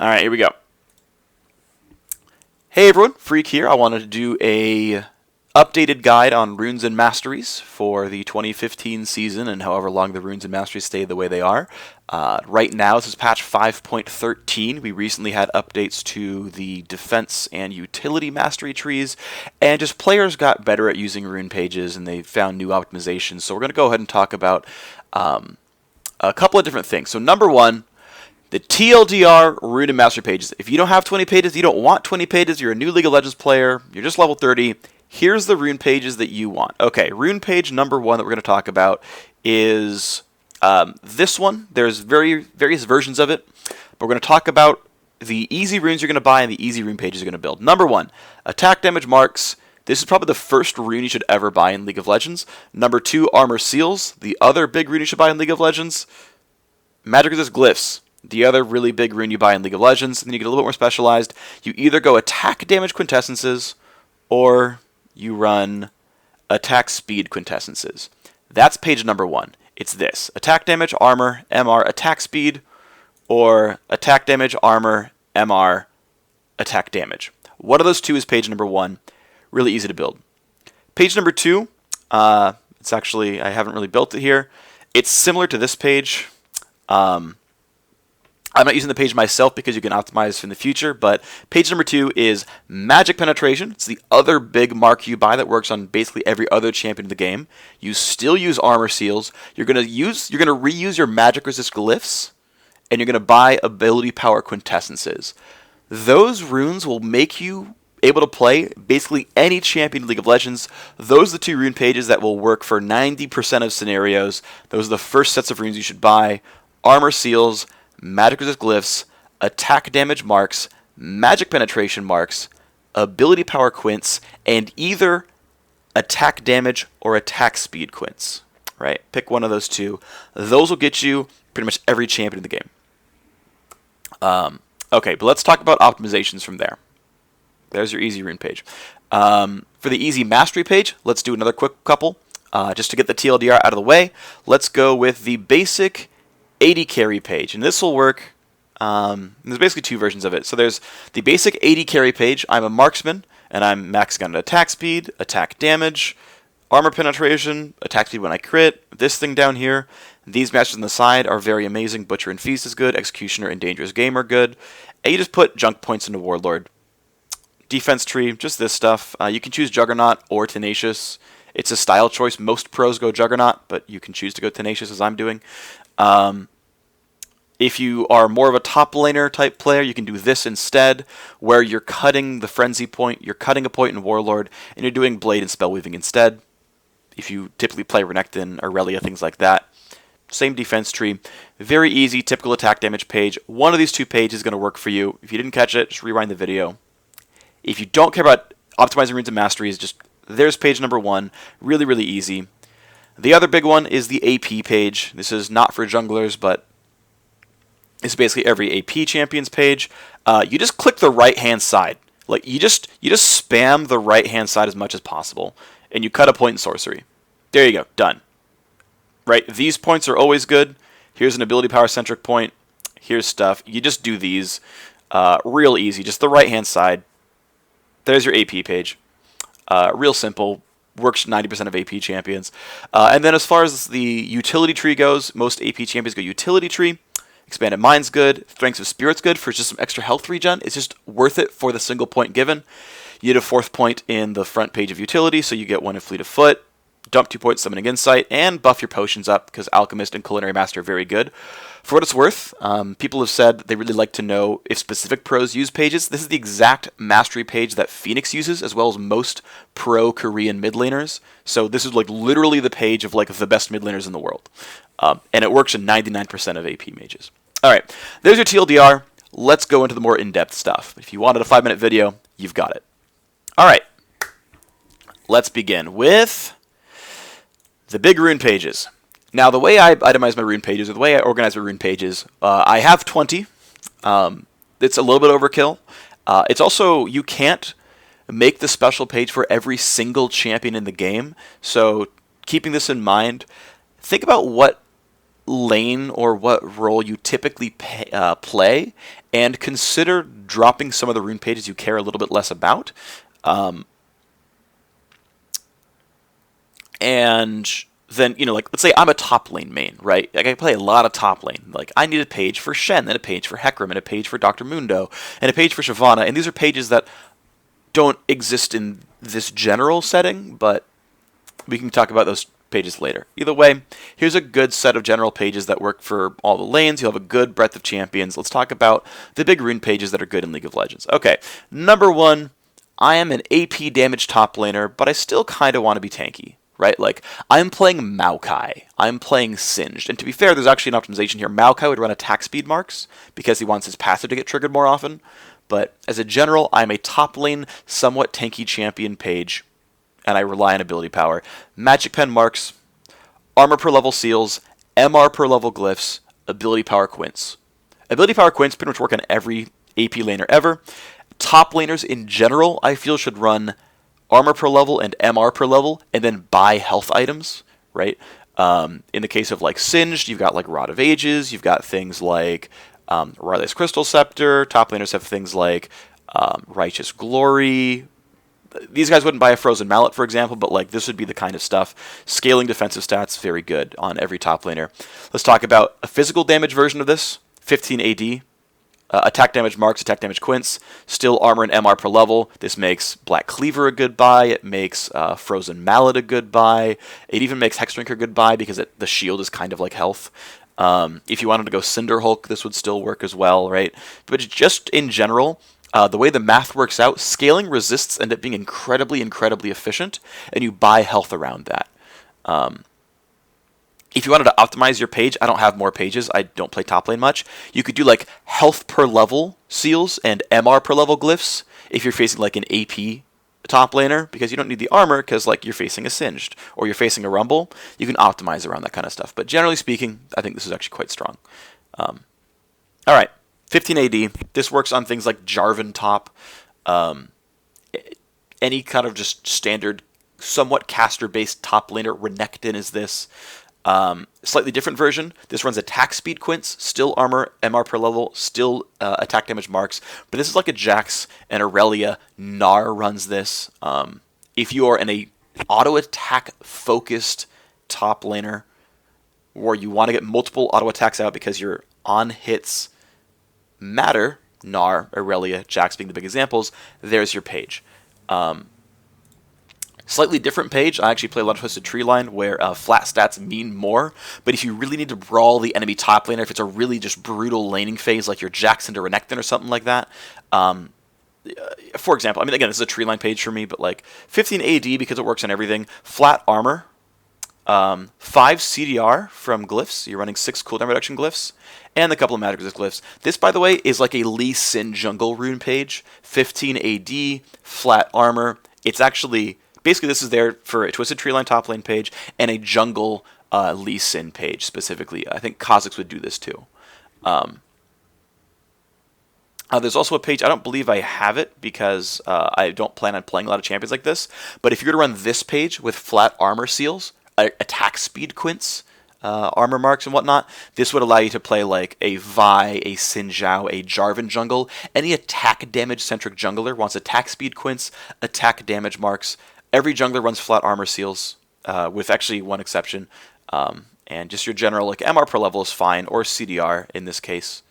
Alright, here we go. Hey everyone, Phreak here. I wanted to do a updated guide on runes and masteries for the 2015 season and however long the runes and masteries stay the way they are. Right now, this is patch 5.13. We recently had updates to the defense and utility mastery trees, and just players got better at using rune pages and they found new optimizations. So we're going to go ahead and talk about a couple of different things. So number one, the TLDR rune and mastery pages. If you don't have 20 pages, you don't want 20 pages, you're a new League of Legends player, you're just level 30, here's the rune pages that you want. Okay, rune page number one that we're going to talk about is this one. There's various versions of it, but we're going to talk about the easy runes you're going to buy and the easy rune pages you're going to build. Number one, attack damage marks. This is probably the first rune you should ever buy in League of Legends. Number two, armor seals. The other big rune you should buy in League of Legends. Magic resist glyphs. The other really big rune you buy in League of Legends. And then you get a little bit more specialized. You either go attack damage quintessences or you run attack speed quintessences. That's page number one. It's this. Attack damage, armor, MR, attack speed, or attack damage, armor, MR, attack damage. One of those two is page number one. Really easy to build. Page number two, it's actually, I haven't really built it here. It's similar to this page. I'm not using the page myself because you can optimize in the future, but page number two is magic penetration. It's the other big mark you buy that works on basically every other champion in the game. You still use armor seals. You're gonna reuse your magic resist glyphs, and you're gonna buy ability power quintessences. Those runes will make you able to play basically any champion in League of Legends. Those are the two rune pages that will work for 90% of scenarios. Those are the first sets of runes you should buy. Armor seals, magic resist glyphs, attack damage marks, magic penetration marks, ability power quints, and either attack damage or attack speed quints. Right? Pick one of those two. Those will get you pretty much every champion in the game. Okay, but let's talk about optimizations from there. There's your easy rune page. For the easy mastery page, let's do another quick couple. Just to get the TLDR out of the way, let's go with the basic AD carry page, and this will work. There's basically two versions of it. So there's the basic AD carry page. I'm a marksman, and I'm maxing out attack speed, attack damage, armor penetration, attack speed when I crit. This thing down here, these masters on the side are very amazing. Butcher and Feast is good. Executioner and Dangerous Game are good. And you just put junk points into Warlord. Defense tree, just this stuff. You can choose Juggernaut or Tenacious. It's a style choice. Most pros go Juggernaut, but you can choose to go Tenacious as I'm doing. If you are more of a top laner type player, you can do this instead, where you're cutting the frenzy point, you're cutting a point in Warlord, and you're doing blade and spell weaving instead. If you typically play Renekton, Aurelia, things like that. Same defense tree. Very easy, typical attack damage page. One of these two pages is going to work for you. If you didn't catch it, just rewind the video. If you don't care about optimizing runes and masteries, just there's page number one. Really, really easy. The other big one is the AP page. This is not for junglers, but it's basically every AP champions page. You just click the right-hand side. Like you just spam the right-hand side as much as possible, and you cut a point in sorcery. There you go, done. Right, these points are always good. Here's an ability power centric point. Here's stuff. You just do these, real easy. Just the right-hand side. There's your AP page. Real simple. Works 90% of AP champions. And then as far as the utility tree goes, most AP champions go utility tree. Expanded Mind's good. Strengths of Spirit's good for just some extra health regen. It's just worth it for the single point given. You get a 4th point in the front page of utility, so you get 1 in Fleet of Foot. Dump 2 points Summoning Insight, and buff your potions up, because Alchemist and Culinary Master are very good. For what it's worth, people have said they really like to know if specific pros use pages. This is the exact mastery page that Phoenix uses, as well as most pro Korean mid laners. So this is like literally the page of like the best mid laners in the world. And it works in 99% of AP mages. Alright, there's your TLDR. Let's go into the more in-depth stuff. If you wanted a 5-minute video, you've got it. Alright, let's begin with the big rune pages. Now, the way I itemize my rune pages, or the way I organize my rune pages, I have 20. It's a little bit overkill. It's also, you can't make the special page for every single champion in the game. So, keeping this in mind, think about what lane or what role you typically play, and consider dropping some of the rune pages you care a little bit less about. And then, like, let's say I'm a top lane main, right? Like, I play a lot of top lane. Like, I need a page for Shen, and a page for Hecarim, and a page for Dr. Mundo, and a page for Shyvana, and these are pages that don't exist in this general setting, but we can talk about those pages later. Either way, here's a good set of general pages that work for all the lanes. You'll have a good breadth of champions. Let's talk about the big rune pages that are good in League of Legends. Okay, number one, I am an AP damage top laner, but I still kind of want to be tanky, right? Like, I'm playing Maokai. I'm playing Singed. And to be fair, there's actually an optimization here. Maokai would run attack speed marks because he wants his passive to get triggered more often. But as a general, I'm a top lane, somewhat tanky champion page, and I rely on ability power. Magic Pen marks, armor per level seals, MR per level glyphs, ability power quints. Ability power quints pretty much work on every AP laner ever. Top laners in general, I feel, should run armor per level and MR per level, and then buy health items, right? In the case of like Singed, you've got like Rod of Ages, you've got things like Riley's Crystal Scepter. Top laners have things like Righteous Glory. These guys wouldn't buy a Frozen Mallet, for example, but like this would be the kind of stuff. Scaling defensive stats, very good on every top laner. Let's talk about a physical damage version of this, 15 AD. Attack damage marks, attack damage quints, still armor and MR per level. This makes Black Cleaver a good buy. It makes Frozen Mallet a good buy. It even makes Hexdrinker a good buy because the shield is kind of like health. If you wanted to go Cinder Hulk, this would still work as well, right? But just in general, the way the math works out, scaling resists end up being incredibly, incredibly efficient, and you buy health around that. If you wanted to optimize your page, I don't have more pages. I don't play top lane much. You could do like health per level seals and MR per level glyphs if you're facing like an AP top laner, because you don't need the armor because like you're facing a Singed or you're facing a Rumble. You can optimize around that kind of stuff. But generally speaking, I think this is actually quite strong. All right, 15 AD. This works on things like Jarvan top, any kind of just standard, somewhat caster-based top laner. Renekton is this. Slightly different version. This runs attack speed quints, still armor, MR per level, still attack damage marks. But this is like a Jax and Aurelia. Gnar runs this. If you are in a auto attack focused top laner, where you want to get multiple auto attacks out because your on hits matter, Gnar, Aurelia, Jax being the big examples, there's your page. Slightly different page. I actually play a lot of Twisted Treeline where flat stats mean more, but if you really need to brawl the enemy top laner, if it's a really just brutal laning phase like your Jackson to Renekton or something like that, for example, I mean, again, this is a Treeline page for me, but like 15 AD because it works on everything, flat armor, 5 CDR from glyphs, you're running 6 cooldown reduction glyphs, and a couple of magic resist glyphs. This, by the way, is like a Lee Sin jungle rune page, 15 AD, flat armor. It's actually... Basically, this is there for a Twisted Treeline top lane page and a jungle Lee Sin page specifically. I think Kha'Zix would do this too. There's also a page, I don't believe I have it because I don't plan on playing a lot of champions like this, but if you were to run this page with flat armor seals, attack speed quints, armor marks and whatnot, this would allow you to play like a Vi, a Xin Zhao, a Jarvan jungle. Any attack damage centric jungler wants attack speed quints, attack damage marks. Every jungler runs flat armor seals, with actually one exception. And just your general like MR per level is fine, or CDR in this case,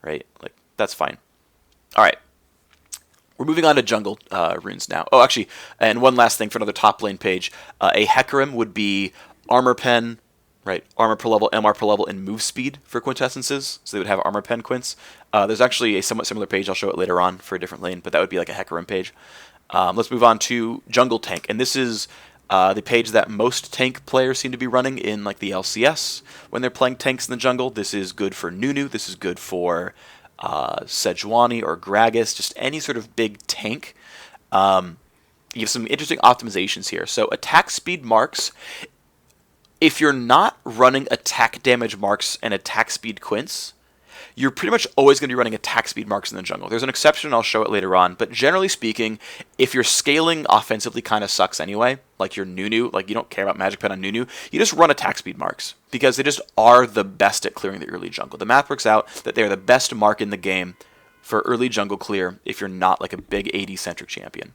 right? Like that's fine. All right, we're moving on to jungle runes now. Oh, actually, and one last thing for another top lane page, a Hecarim would be armor pen, right? Armor per level, MR per level, and move speed for quintessences. So they would have armor pen quints. There's actually a somewhat similar page. I'll show it later on for a different lane, but that would be like a Hecarim page. Let's move on to jungle tank, and this is the page that most tank players seem to be running in like the LCS when they're playing tanks in the jungle. This is good for Nunu. This is good for Sejuani or Gragas, just any sort of big tank. You have some interesting optimizations here. So attack speed marks. If you're not running attack damage marks and attack speed quints, you're pretty much always going to be running attack speed marks in the jungle. There's an exception, I'll show it later on, but generally speaking, if your scaling offensively kind of sucks anyway, like your Nunu, like you don't care about Magic Pen on Nunu, you just run attack speed marks, because they just are the best at clearing the early jungle. The math works out that they're the best mark in the game for early jungle clear if you're not like a big AD-centric champion.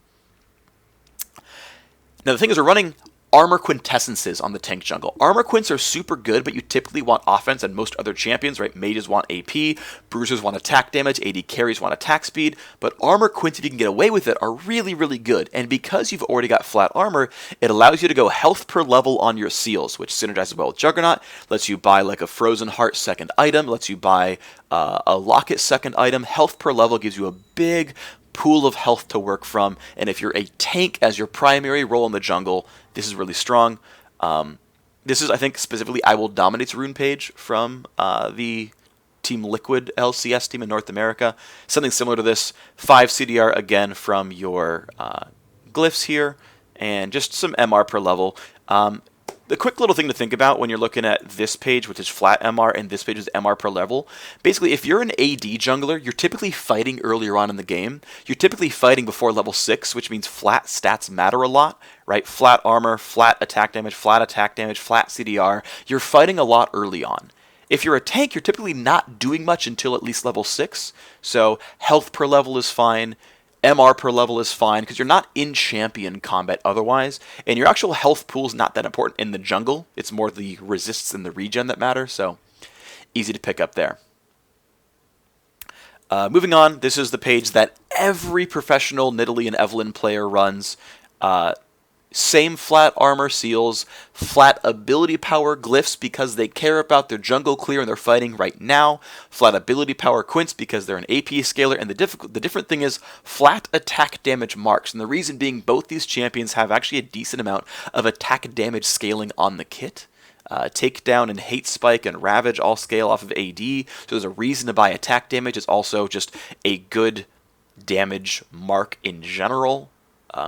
Now the thing is, we're running armor quintessences on the tank jungle. Armor quints are super good, but you typically want offense, and most other champions, right? Mages want AP, bruisers want attack damage, AD carries want attack speed, but armor quints, if you can get away with it, are really, really good. And because you've already got flat armor, it allows you to go health per level on your seals, which synergizes well with Juggernaut, lets you buy like a Frozen Heart second item, lets you buy a Locket second item. Health per level gives you a big pool of health to work from, and if you're a tank as your primary role in the jungle, this is really strong. This is, I think, specifically I Will Dominate's rune page from the Team Liquid LCS team in North America. Something similar to this. 5 CDR again from your glyphs here, and just some MR per level. The quick little thing to think about when you're looking at this page, which is flat MR, and this page is MR per level. Basically, if you're an AD jungler, you're typically fighting earlier on in the game. You're typically fighting before level 6, which means flat stats matter a lot, right? Flat armor, flat attack damage, flat CDR. You're fighting a lot early on. If you're a tank, you're typically not doing much until at least level 6. So health per level is fine. MR per level is fine, because you're not in champion combat otherwise, and your actual health pool is not that important in the jungle. It's more the resists and the regen that matter, so easy to pick up there. Moving on, this is the page that every professional Nidalee and Evelynn player runs. Same flat armor seals, flat ability power glyphs because they care about their jungle clear and they're fighting right now, flat ability power quints because they're an AP scaler, and the different thing is flat attack damage marks. And the reason being, both these champions have actually a decent amount of attack damage scaling on the kit. Takedown and Hate Spike and Ravage all scale off of AD, so there's a reason to buy attack damage. It's also just a good damage mark in general.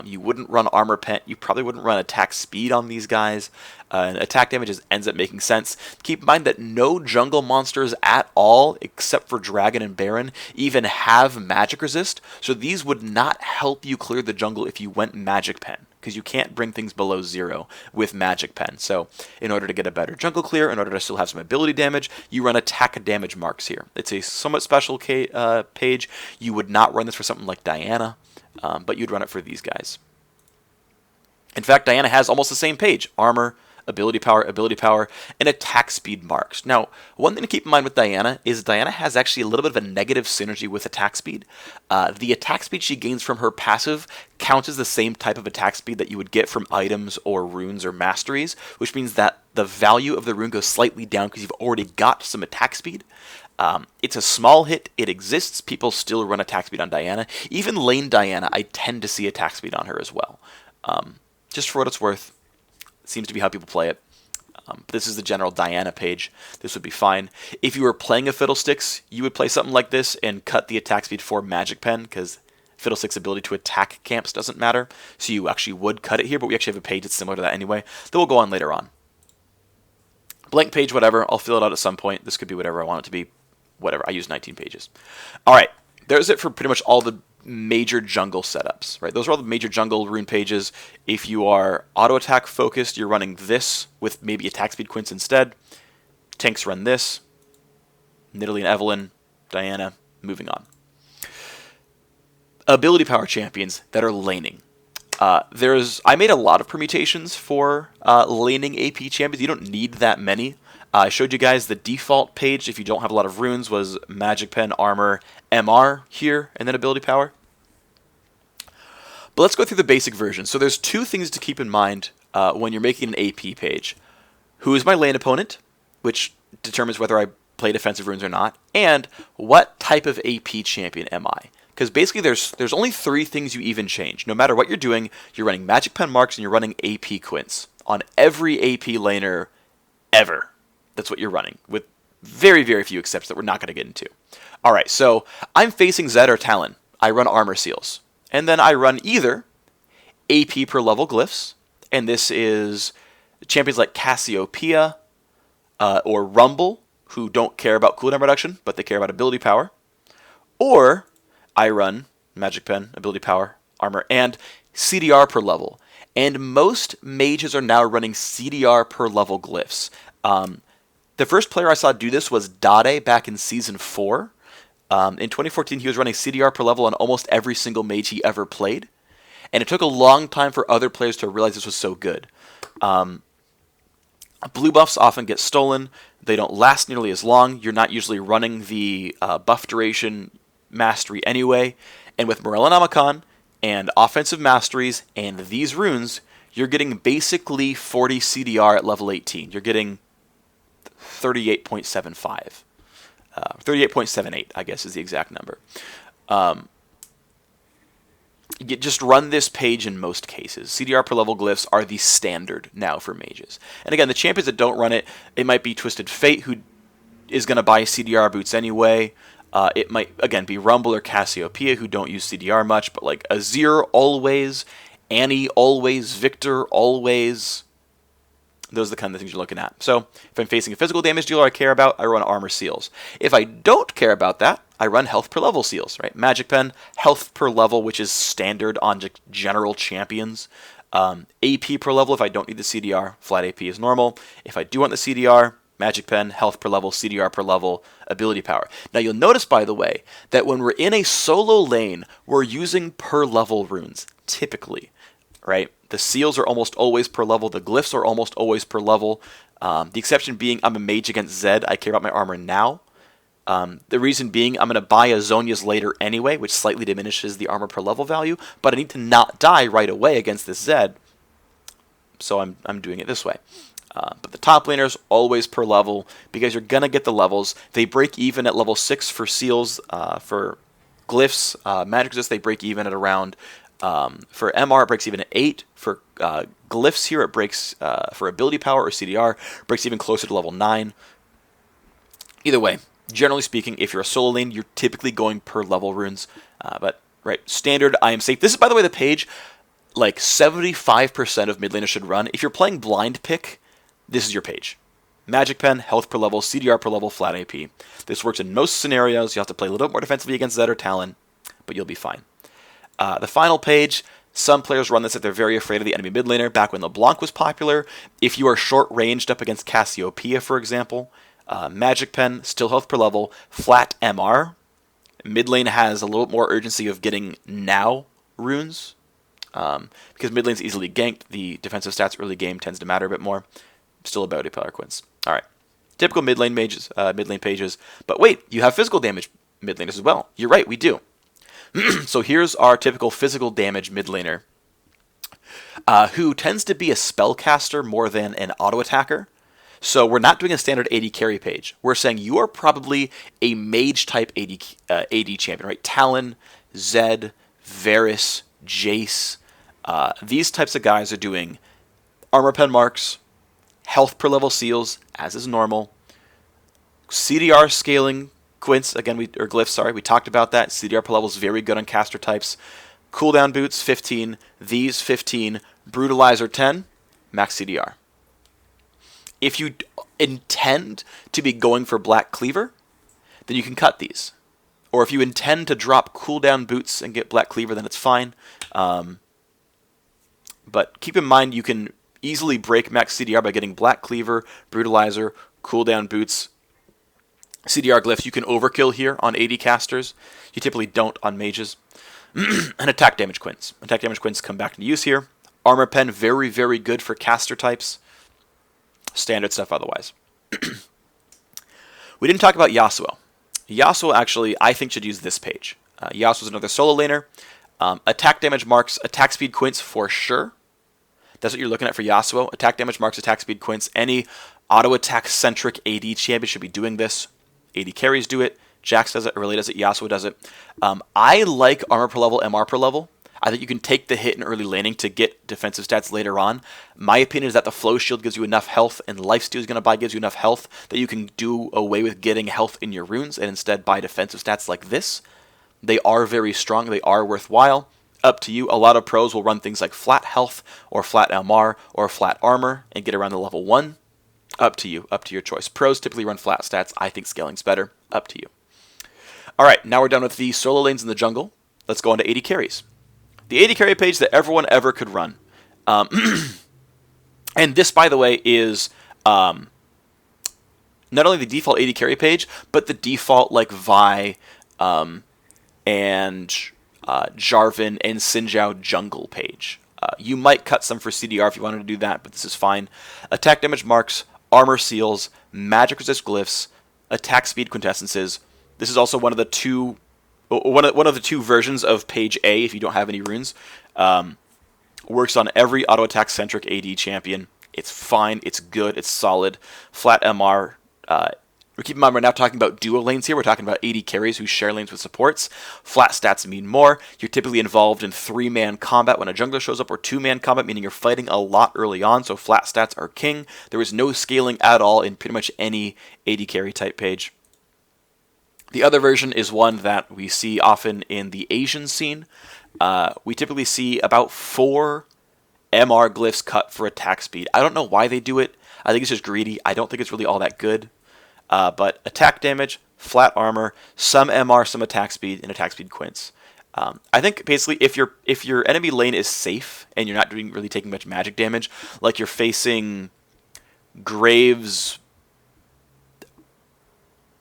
You wouldn't run armor pen. You probably wouldn't run attack speed on these guys. And attack damage ends up making sense. Keep in mind that no jungle monsters at all, except for Dragon and Baron, even have magic resist. So these would not help you clear the jungle if you went magic pen, because you can't bring things below 0 with magic pen. So in order to get a better jungle clear, in order to still have some ability damage, you run attack damage marks here. It's a somewhat special page. You would not run this for something like Diana. But you'd run it for these guys. In fact, Diana has almost the same page. Armor, ability power, and attack speed marks. Now, one thing to keep in mind with Diana is Diana has actually a little bit of a negative synergy with attack speed. The attack speed she gains from her passive counts as the same type of attack speed that you would get from items or runes or masteries, which means that the value of the rune goes slightly down because you've already got some attack speed. It's a small hit, it exists, people still run attack speed on Diana. Even lane Diana, I tend to see attack speed on her as well. Just for what it's worth, it seems to be how people play it. This is the general Diana page. This would be fine. If you were playing a Fiddlesticks, you would play something like this and cut the attack speed for Magic Pen, because Fiddlesticks' ability to attack camps doesn't matter, so you actually would cut it here, but we actually have a page that's similar to that anyway, that we'll go on later on. Blank page, whatever, I'll fill it out at some point. This could be whatever I want it to be. Whatever, I use 19 pages. Alright, there's it for pretty much all the major jungle setups, right? Those are all the major jungle rune pages. If you are auto attack focused, you're running this with maybe attack speed quints instead. Tanks run this. Nidalee and Evelynn, Diana, moving on. Ability power champions that are laning. I made a lot of permutations for laning AP champions. You don't need that many. I showed you guys the default page, if you don't have a lot of runes, was Magic Pen, Armor, MR here, and then Ability Power. But let's go through the basic version. So there's two things to keep in mind when you're making an AP page. Who is my lane opponent, which determines whether I play defensive runes or not, and what type of AP champion am I? Because basically there's only 3 things you even change. No matter what you're doing, you're running Magic Pen marks and you're running AP quints on every AP laner ever. That's what you're running, with very, very few exceptions that we're not going to get into. Alright, so I'm facing Zed or Talon. I run armor seals. And then I run either AP per level glyphs, and this is champions like Cassiopeia or Rumble, who don't care about cooldown reduction, but they care about ability power. Or I run Magic Pen, ability power, armor, and CDR per level. And most mages are now running CDR per level glyphs. The first player I saw do this was Dade back in Season 4. In 2014, he was running CDR per level on almost every single mage he ever played. And it took a long time for other players to realize this was so good. Blue buffs often get stolen. They don't last nearly as long. You're not usually running the buff duration mastery anyway. And with Morellonomicon and offensive masteries and these runes, you're getting basically 40 CDR at level 18. You're getting 38.75. 38.78, I guess, is the exact number. You just run this page in most cases. CDR per level glyphs are the standard now for mages. And again, the champions that don't run it, it might be Twisted Fate, who is going to buy CDR boots anyway. It might, again, be Rumble or Cassiopeia, who don't use CDR much, but like Azir always, Annie always, Victor always. Those are the kind of things you're looking at. So if I'm facing a physical damage dealer I care about, I run armor seals. If I don't care about that, I run health per level seals, right? Magic Pen, health per level, which is standard on general champions. AP per level if I don't need the CDR. Flat AP is normal. If I do want the CDR, Magic Pen, health per level, CDR per level, ability power. Now you'll notice, by the way, that when we're in a solo lane, we're using per level runes, typically, right? The seals are almost always per level. The glyphs are almost always per level. The exception being I'm a mage against Zed. I care about my armor now. The reason being I'm going to buy Azonia's later anyway, which slightly diminishes the armor per level value, but I need to not die right away against this Zed, so I'm doing it this way. But the top laners, always per level, because you're going to get the levels. They break even at level 6 for seals. For glyphs, magic resist, they break even at around... for MR, it breaks even at 8. For glyphs here, it breaks, for ability power or CDR, breaks even closer to level 9. Either way, generally speaking, if you're a solo lane, you're typically going per level runes. But, right, standard, I am safe. This is, by the way, the page, like 75% of mid laners should run. If you're playing blind pick, this is your page. Magic Pen, health per level, CDR per level, flat AP. This works in most scenarios. You have to play a little bit more defensively against Zed or Talon, but you'll be fine. The final page, some players run this if they're very afraid of the enemy mid laner. Back when LeBlanc was popular, if you are short-ranged up against Cassiopeia, for example, Magic Pen, still health per level, flat MR. Mid lane has a little bit more urgency of getting now runes, because mid lane's easily ganked. The defensive stats early game tends to matter a bit more. Still about a power quints. All right, typical mid lane mages, mid lane pages. But wait, you have physical damage mid laners as well. You're right, we do. So here's our typical physical damage mid laner, who tends to be a spellcaster more than an auto attacker. So we're not doing a standard AD carry page. We're saying you are probably a mage type AD champion, right? Talon, Zed, Varus, Jace. These types of guys are doing armor pen marks, health per level seals, as is normal, CDR scaling quints, again, or glyphs, sorry, we talked about that. CDR per level is very good on caster types. Cooldown boots, 15. These, 15. Brutalizer, 10. Max CDR. If you intend to be going for Black Cleaver, then you can cut these. Or if you intend to drop cooldown boots and get Black Cleaver, then it's fine. But keep in mind, you can easily break max CDR by getting Black Cleaver, Brutalizer, cooldown boots, CDR glyphs. You can overkill here on AD casters. You typically don't on mages. And attack damage quints. Attack damage quints come back into use here. Armor pen, very, very good for caster types. Standard stuff otherwise. We didn't talk about Yasuo. Yasuo actually, I think, should use this page. Yasuo is another solo laner. Attack damage marks, attack speed quints for sure. That's what you're looking at for Yasuo. Attack damage marks, attack speed quints. Any auto attack centric AD champion should be doing this. AD carries do it. Jax does it. Irelia does it. Yasuo does it. I like armor per level, MR per level. I think you can take the hit in early laning to get defensive stats later on. My opinion is that the flow shield gives you enough health, and lifesteal is going to buy gives you enough health that you can do away with getting health in your runes and instead buy defensive stats like this. They are very strong. They are worthwhile. Up to you. A lot of pros will run things like flat health or flat MR or flat armor and get around the level 1. Up to you. Up to your choice. Pros typically run flat stats. I think scaling's better. Up to you. All right, now we're done with the solo lanes in the jungle. Let's go on to 80 carries. The 80 carry page that everyone ever could run. And this, by the way, is not only the default 80 carry page, but the default like Vi and Jarvan and Xin jungle page. You might cut some for CDR if you wanted to do that, but this is fine. Attack damage marks, armor seals, magic resist glyphs, attack speed quintessences. This is also one of the two versions of page A if you don't have any runes. Works on every auto attack centric AD champion. It's fine. It's good. It's solid. Flat MR. Keep in mind, we're now talking about duo lanes here. We're talking about 80 carries who share lanes with supports. Flat stats mean more. You're typically involved in 3-man combat when a jungler shows up, or 2-man combat, meaning you're fighting a lot early on, so flat stats are king. There is no scaling at all in pretty much any 80 carry type page. The other version is one that we see often in the Asian scene. We typically see about 4 MR glyphs cut for attack speed. I don't know why they do it. I think it's just greedy. I don't think it's really all that good. But attack damage, flat armor, some MR, some attack speed, and attack speed quints. I think basically if your enemy lane is safe and you're not really taking much magic damage, like you're facing Graves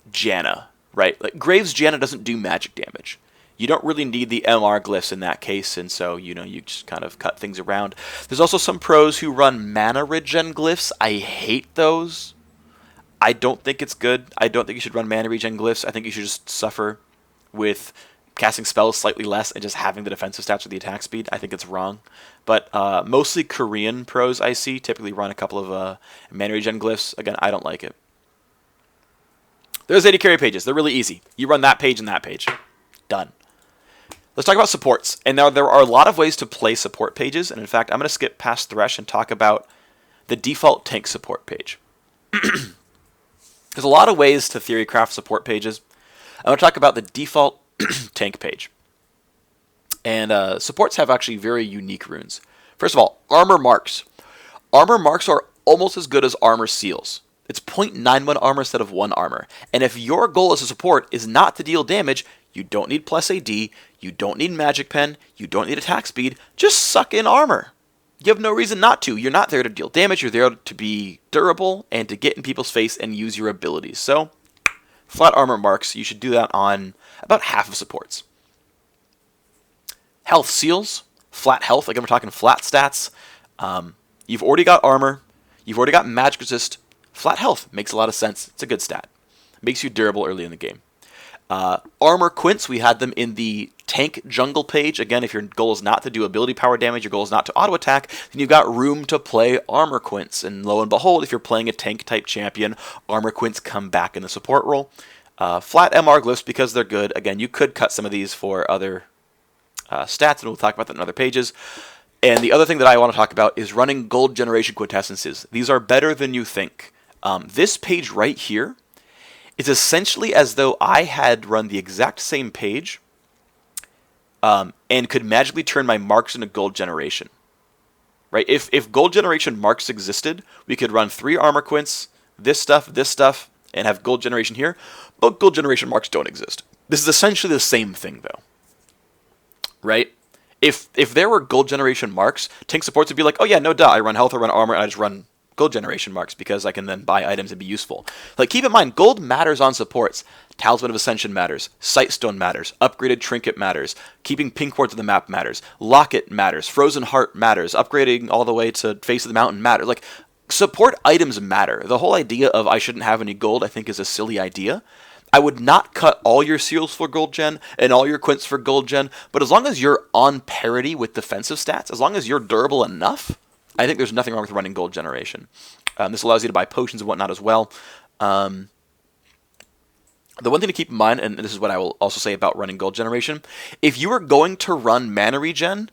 Janna, right? Like Graves Janna doesn't do magic damage. You don't really need the MR glyphs in that case, and so, you just kind of cut things around. There's also some pros who run mana regen glyphs. I hate those. I don't think it's good. I don't think you should run mana regen glyphs. I think you should just suffer with casting spells slightly less and just having the defensive stats or the attack speed. I think it's wrong. But mostly Korean pros I see typically run a couple of mana regen glyphs. Again, I don't like it. There's 80 carry pages. They're really easy. You run that page and that page. Done. Let's talk about supports. And now there are a lot of ways to play support pages. And in fact, I'm going to skip past Thresh and talk about the default tank support page. There's a lot of ways to theory craft support pages. I'm going to talk about the default tank page. And supports have actually very unique runes. First of all, armor marks. Armor marks are almost as good as armor seals. It's 0.91 armor instead of 1 armor. And if your goal as a support is not to deal damage, you don't need plus AD, you don't need magic pen, you don't need attack speed, just suck in armor. You have no reason not to. You're not there to deal damage, you're there to be durable and to get in people's face and use your abilities. So, flat armor marks, you should do that on about half of supports. Health seals, flat health, again we're talking flat stats. You've already got armor, you've already got magic resist. Flat health makes a lot of sense. It's a good stat. Makes you durable early in the game. Armor quints, we had them in the tank jungle page. Again, if your goal is not to do ability power damage, your goal is not to auto attack, then you've got room to play armor quints. And lo and behold, if you're playing a tank type champion, armor quints come back in the support role. Flat MR glyphs, because they're good. Again, you could cut some of these for other stats, and we'll talk about that in other pages. And the other thing that I want to talk about is running gold generation quintessences. These are better than you think. This page right here is essentially as though I had run the exact same page and could magically turn my marks into gold generation. Right? If gold generation marks existed, we could run 3 armor quints, this stuff, and have gold generation here. But gold generation marks don't exist. This is essentially the same thing, though. Right? If there were gold generation marks, tank supports would be like, oh yeah, no duh, I run health, I run armor, and I just run gold generation marks because I can then buy items and be useful. Like, keep in mind, gold matters on supports. Talisman of Ascension matters. Sightstone matters. Upgraded Trinket matters. Keeping pink wards of the map matters. Locket matters. Frozen Heart matters. Upgrading all the way to Face of the Mountain matters. Like, support items matter. The whole idea of I shouldn't have any gold, I think, is a silly idea. I would not cut all your seals for gold gen and all your quints for gold gen, but as long as you're on parity with defensive stats, as long as you're durable enough, I think there's nothing wrong with running gold generation. This allows you to buy potions and whatnot as well. The one thing to keep in mind, and this is what I will also say about running gold generation, if you are going to run mana regen,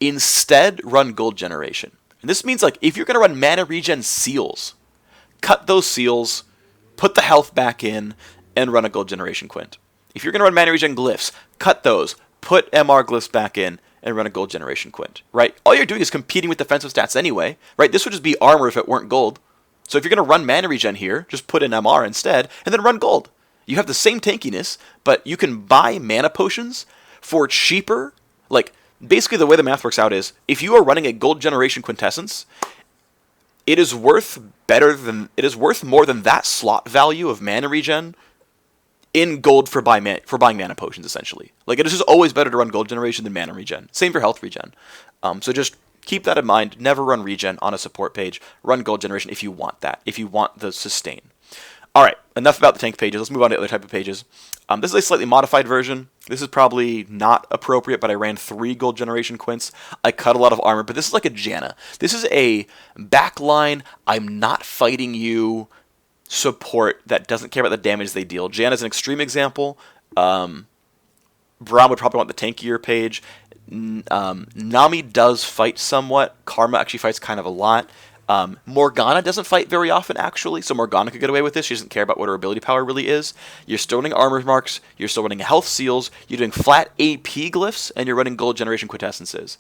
instead run gold generation. And this means, like, if you're going to run mana regen seals, cut those seals, put the health back in, and run a gold generation quint. If you're going to run mana regen glyphs, cut those, put MR glyphs back in, and run a gold generation quint, right? All you're doing is competing with defensive stats anyway, right? This would just be armor if it weren't gold. So if you're going to run mana regen here, just put in MR instead, and then run gold. You have the same tankiness, but you can buy mana potions for cheaper. Like, basically the way the math works out is, if you are running a gold generation quintessence, it is worth more than that slot value of mana regen in gold for buying mana potions, essentially. Like, it is just always better to run gold generation than mana regen. Same for health regen. So just keep that in mind. Never run regen on a support page. Run gold generation if you want that, if you want the sustain. All right, enough about the tank pages. Let's move on to other type of pages. This is a slightly modified version. This is probably not appropriate, but I ran 3 gold generation quints. I cut a lot of armor, but this is like a Janna. This is a backline, I'm not fighting you support that doesn't care about the damage they deal. Janna is an extreme example. Braum would probably want the tankier page. Nami does fight somewhat. Karma actually fights kind of a lot. Morgana doesn't fight very often, actually, so Morgana could get away with this. She doesn't care about what her ability power really is. You're still running armor marks, you're still running health seals, you're doing flat AP glyphs, and you're running gold generation quintessences.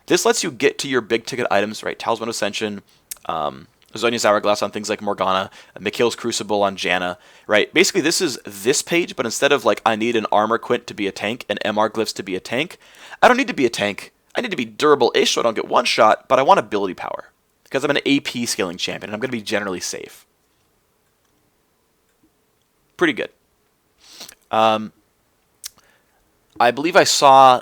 This lets you get to your big ticket items, right? Talisman Ascension, Zonia's Hourglass on things like Morgana, Mikhail's Crucible on Janna, right? Basically, this is this page, but instead of like, I need an armor quint to be a tank and MR glyphs to be a tank, I don't need to be a tank. I need to be durable-ish so I don't get one shot, but I want ability power. Because I'm an AP scaling champion, and I'm going to be generally safe. Pretty good. I believe I saw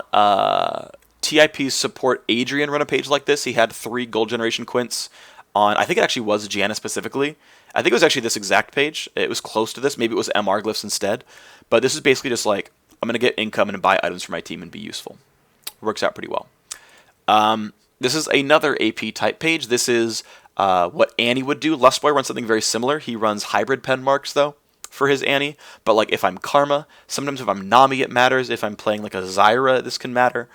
TIP's support Adrian run a page like this. He had 3 gold generation quints on, I think it actually was Janna specifically. I think it was actually this exact page. It was close to this. Maybe it was MR glyphs instead. But this is basically just like, I'm going to get income and buy items for my team and be useful. Works out pretty well. This is another AP type page. This is what Annie would do. Lustboy runs something very similar. He runs hybrid pen marks, though, for his Annie. But like if I'm Karma, sometimes if I'm Nami, it matters. If I'm playing like a Zyra, this can matter.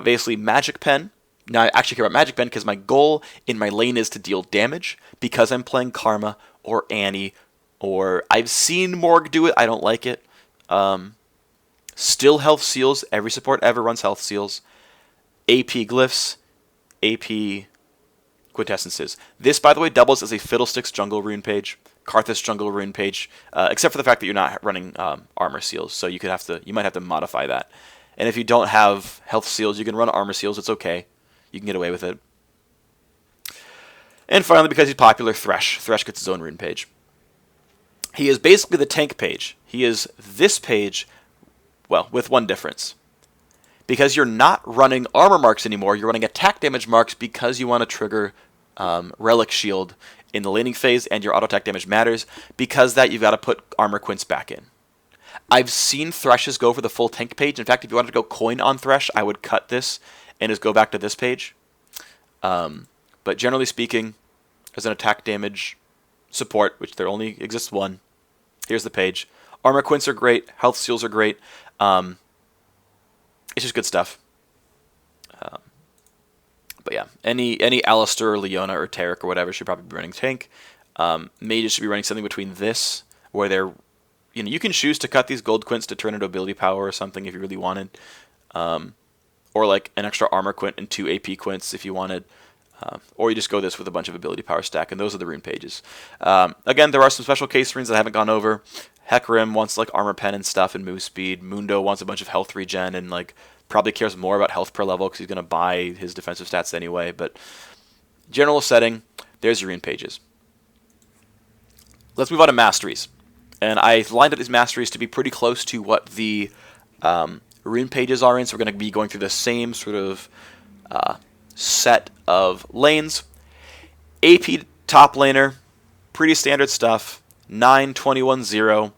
Basically, magic pen. Now, I actually care about magic pen because my goal in my lane is to deal damage because I'm playing Karma or Annie, or I've seen Morg do it. I don't like it. Still health seals. Every support ever runs health seals. AP glyphs. AP quintessences. This, by the way, doubles as a Fiddlesticks jungle rune page, Karthus jungle rune page, except for the fact that you're not running armor seals, so you might have to modify that. And if you don't have health seals, you can run armor seals. It's okay. You can get away with it. And finally, because he's popular, Thresh. Thresh gets his own rune page. He is basically the tank page. He is this page, well, with one difference. Because you're not running armor marks anymore, you're running attack damage marks because you want to trigger Relic Shield in the laning phase, and your auto attack damage matters. Because that, you've got to put armor quints back in. I've seen Threshes go for the full tank page. In fact, if you wanted to go coin on Thresh, I would cut this and just go back to this page. But generally speaking, as an attack damage support, which there only exists one, here's the page. Armor quints are great. Health seals are great. It's just good stuff. But yeah, any Alistair or Leona or Taric or whatever should probably be running tank. Mages should be running something between this, where they're, you can choose to cut these gold quints to turn into ability power or something if you really wanted. Or like an extra armor quint and 2 AP quints if you wanted. Or you just go this with a bunch of ability power stack, and those are the rune pages. Again, there are some special case runes that I haven't gone over. Hecarim wants like armor pen and stuff and move speed. Mundo wants a bunch of health regen and like probably cares more about health per level because he's going to buy his defensive stats anyway. But general setting, there's your rune pages. Let's move on to Masteries. And I lined up these Masteries to be pretty close to what the rune pages are in, so we're going to be going through the same sort of set of lanes. AP top laner, pretty standard stuff. 9, 21, 0.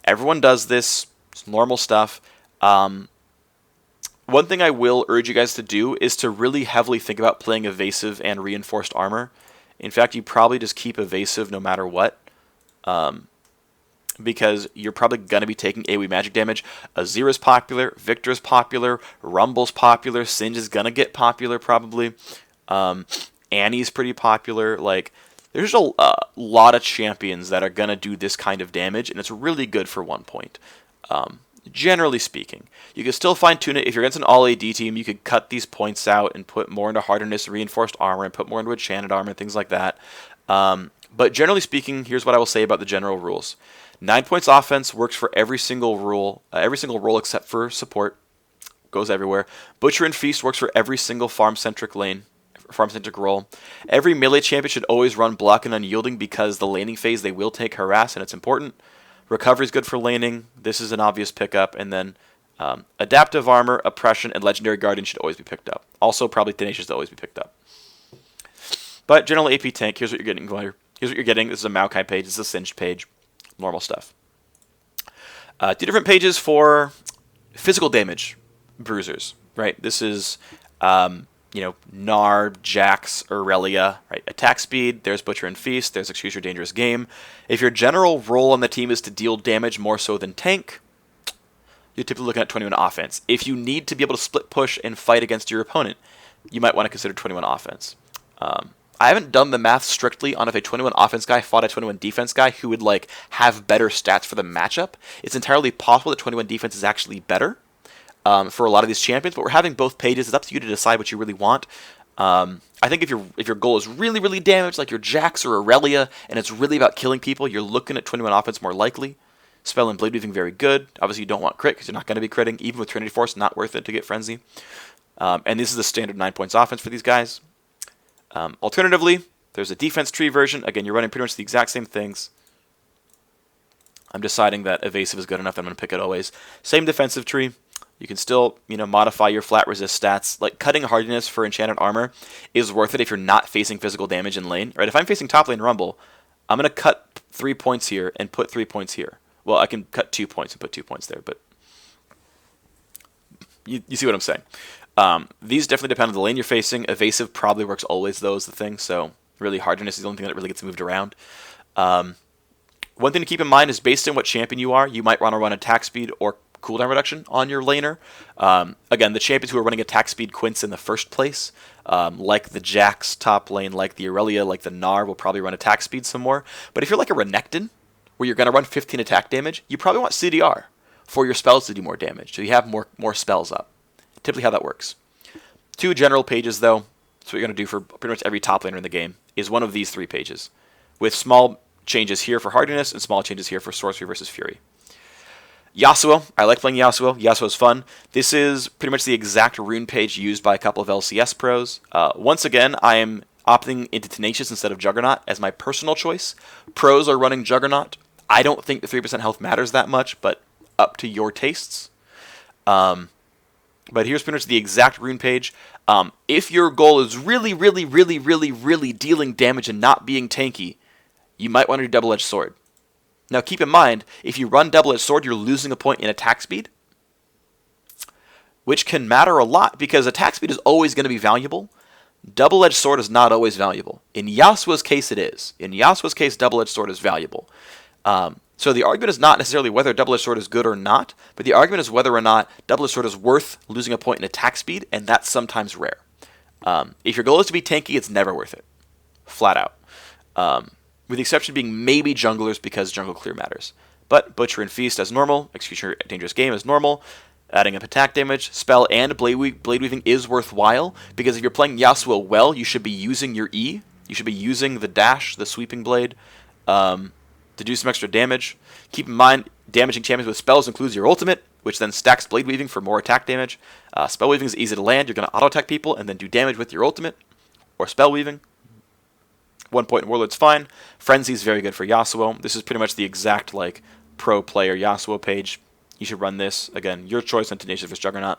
Everyone does this. It's normal stuff. One thing I will urge you guys to do is to really heavily think about playing evasive and reinforced armor. In fact, you probably just keep evasive no matter what. Because you're probably going to be taking AoE magic damage. Azira's popular, Victor's popular, Rumble's popular, Singe is going to get popular probably. Annie's pretty popular. Like, there's a lot of champions that are going to do this kind of damage, and it's really good for 1 point. Generally speaking. You can still fine-tune it. If you're against an all-AD team, you could cut these points out and put more into hardness, reinforced armor, and put more into enchanted armor, and things like that. But generally speaking, here's what I will say about the general rules. 9 points offense works for every single role except for support. Goes everywhere. Butcher and Feast works for every single farm-centric role. Every melee champion should always run block and unyielding because the laning phase they will take harass, and it's important. Recovery is good for laning. This is an obvious pickup. And then adaptive armor, oppression, and legendary guardian should always be picked up. Also, probably tenacious to always be picked up. But general AP tank, here's what you're getting. Here's what you're getting. This is a Maokai page. This is a Singed page. Normal stuff. 2 different pages for physical damage bruisers, right? This is, Gnar, Jax, Aurelia, right? Attack speed, there's Butcher and Feast, there's Excuse Your Dangerous Game. If your general role on the team is to deal damage more so than tank, you're typically looking at 21 offense. If you need to be able to split push and fight against your opponent, you might want to consider 21 offense. I haven't done the math strictly on if a 21 offense guy fought a 21 defense guy who would have better stats for the matchup. It's entirely possible that 21 defense is actually better for a lot of these champions, but we're having both pages. It's up to you to decide what you really want. I think if your goal is really, really damaged, like your Jax or Aurelia, and it's really about killing people, you're looking at 21 offense more likely. Spell and Blade Weaving, very good. Obviously, you don't want crit because you're not going to be critting. Even with Trinity Force, not worth it to get Frenzy. And this is the standard 9 points offense for these guys. Alternatively, there's a defense tree version. Again, you're running pretty much the exact same things. I'm deciding that evasive is good enough. I'm going to pick it always. Same defensive tree. You can still, modify your flat resist stats. Like cutting hardiness for enchanted armor is worth it if you're not facing physical damage in lane. Right? If I'm facing top lane Rumble, I'm going to cut 3 points here and put 3 points here. Well, I can cut 2 points and put 2 points there, but you see what I'm saying. These definitely depend on the lane you're facing. Evasive probably works always, though, is the thing. So really, hardiness is the only thing that really gets moved around. One thing to keep in mind is based on what champion you are, you might want to run attack speed or cooldown reduction on your laner. Again, the champions who are running attack speed quints in the first place, like the Jax top lane, like the Aurelia, like the Gnar, will probably run attack speed some more. But if you're like a Renekton, where you're going to run 15 attack damage, you probably want CDR for your spells to do more damage, so you have more spells up. Typically how that works. 2 general pages, though, that's what you're going to do for pretty much every top laner in the game, is one of these 3 pages, with small changes here for hardiness and small changes here for sorcery versus fury. Yasuo, I like playing Yasuo. Yasuo's fun. This is pretty much the exact rune page used by a couple of LCS pros. Once again, I am opting into Tenacious instead of Juggernaut as my personal choice. Pros are running Juggernaut. I don't think the 3% health matters that much, but up to your tastes. But here's pretty much the exact rune page. If your goal is really, really, really, really, really dealing damage and not being tanky, you might want to do Double-Edged Sword. Now keep in mind, if you run Double-Edged Sword, you're losing a point in attack speed, which can matter a lot because attack speed is always going to be valuable. Double-Edged Sword is not always valuable. In Yasuo's case, it is. In Yasuo's case, Double-Edged Sword is valuable. So the argument is not necessarily whether Double-Edged Sword is good or not, but the argument is whether or not Double-Edged Sword is worth losing a point in attack speed, and that's sometimes rare. If your goal is to be tanky, it's never worth it. Flat out. With the exception being maybe junglers because jungle clear matters. But Butcher and Feast as normal, Execute Your Dangerous Game as normal, adding up attack damage, spell, and blade weaving is worthwhile, because if you're playing Yasuo well, you should be using your E. You should be using the dash, the sweeping blade, to do some extra damage. Keep in mind, damaging champions with spells includes your ultimate, which then stacks blade weaving for more attack damage. Spell weaving is easy to land. You're going to auto-attack people and then do damage with your ultimate, or spell weaving. 1 point in Warlord's fine. Frenzy is very good for Yasuo. This is pretty much the exact pro player Yasuo page. You should run this. Again, your choice on Tenacious vs Juggernaut.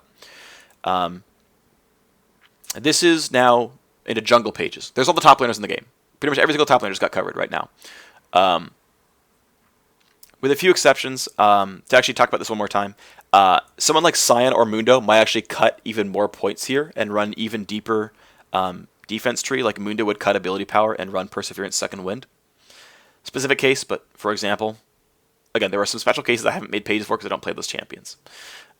This is now into jungle pages. There's all the top laners in the game. Pretty much every single top laner just got covered right now. With a few exceptions, to actually talk about this one more time, someone like Cyan or Mundo might actually cut even more points here and run even deeper defense tree, like Mundo would cut ability power and run Perseverance Second Wind. Specific case, but for example, again, there are some special cases I haven't made pages for because I don't play those champions.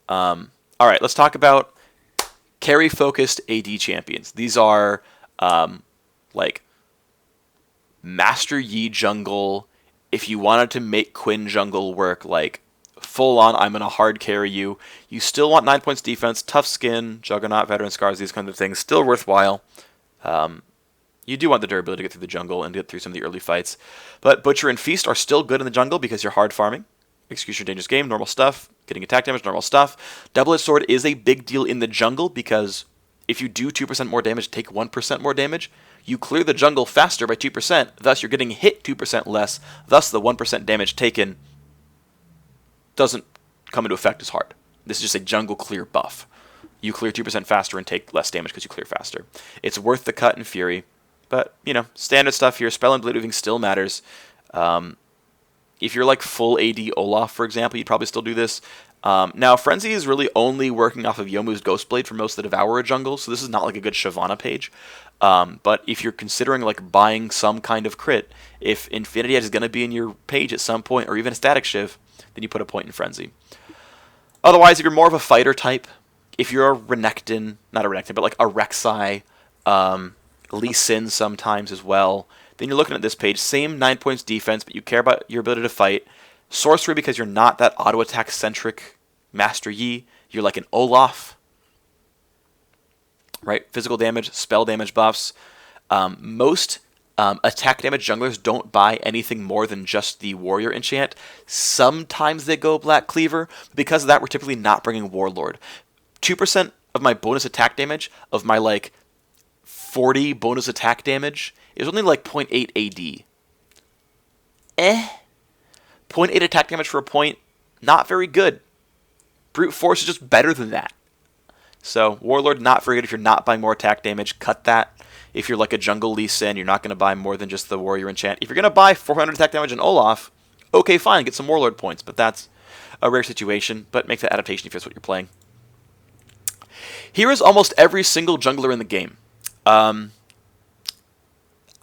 Alright, let's talk about carry-focused AD champions. These are Master Yi jungle. If you wanted to make Quinn jungle work, full on, I'm going to hard carry you. You still want 9 points defense, tough skin, Juggernaut, Veteran Scars, these kinds of things. Still worthwhile. You do want the durability to get through the jungle and get through some of the early fights. But Butcher and Feast are still good in the jungle because you're hard farming. Execution Dangerous Game, normal stuff. Getting attack damage, normal stuff. Double-Edged Sword is a big deal in the jungle because if you do 2% more damage, take 1% more damage, you clear the jungle faster by 2%, thus you're getting hit 2% less, thus the 1% damage taken doesn't come into effect as hard. This is just a jungle clear buff. You clear 2% faster and take less damage because you clear faster. It's worth the cut in Fury, but, you know, standard stuff here. Spell and Blade Weaving still matters. If you're like full AD Olaf, for example, you'd probably still do this. Now, Frenzy is really only working off of Yomu's Ghostblade for most of the Devourer jungle, so this is not like a good Shyvana page. But if you're considering like buying some kind of crit, if Infinity Edge is going to be in your page at some point, or even a Static Shiv, then you put a point in Frenzy. Otherwise, if you're more of a fighter type, if you're a Renekton, not a Renekton, but like a Rek'Sai, Lee Sin sometimes as well, then you're looking at this page. Same 9 points defense, but you care about your ability to fight. Sorcery because you're not that auto-attack centric Master Yi. You're like an Olaf. Right? Physical damage, spell damage buffs. Most attack damage junglers don't buy anything more than just the Warrior enchant. Sometimes they go Black Cleaver. Because of that, we're typically not bringing Warlord. 2% of my bonus attack damage, of my like 40 bonus attack damage, is only like 0.8 AD. 0.8 attack damage for a point, not very good. Brute Force is just better than that. So, Warlord, not very good if you're not buying more attack damage. Cut that. If you're like a jungle Lee Sin, you're not going to buy more than just the Warrior enchant. If you're going to buy 400 attack damage in Olaf, okay, fine, get some Warlord points. But that's a rare situation. But make that adaptation if that's what you're playing. Here is almost every single jungler in the game.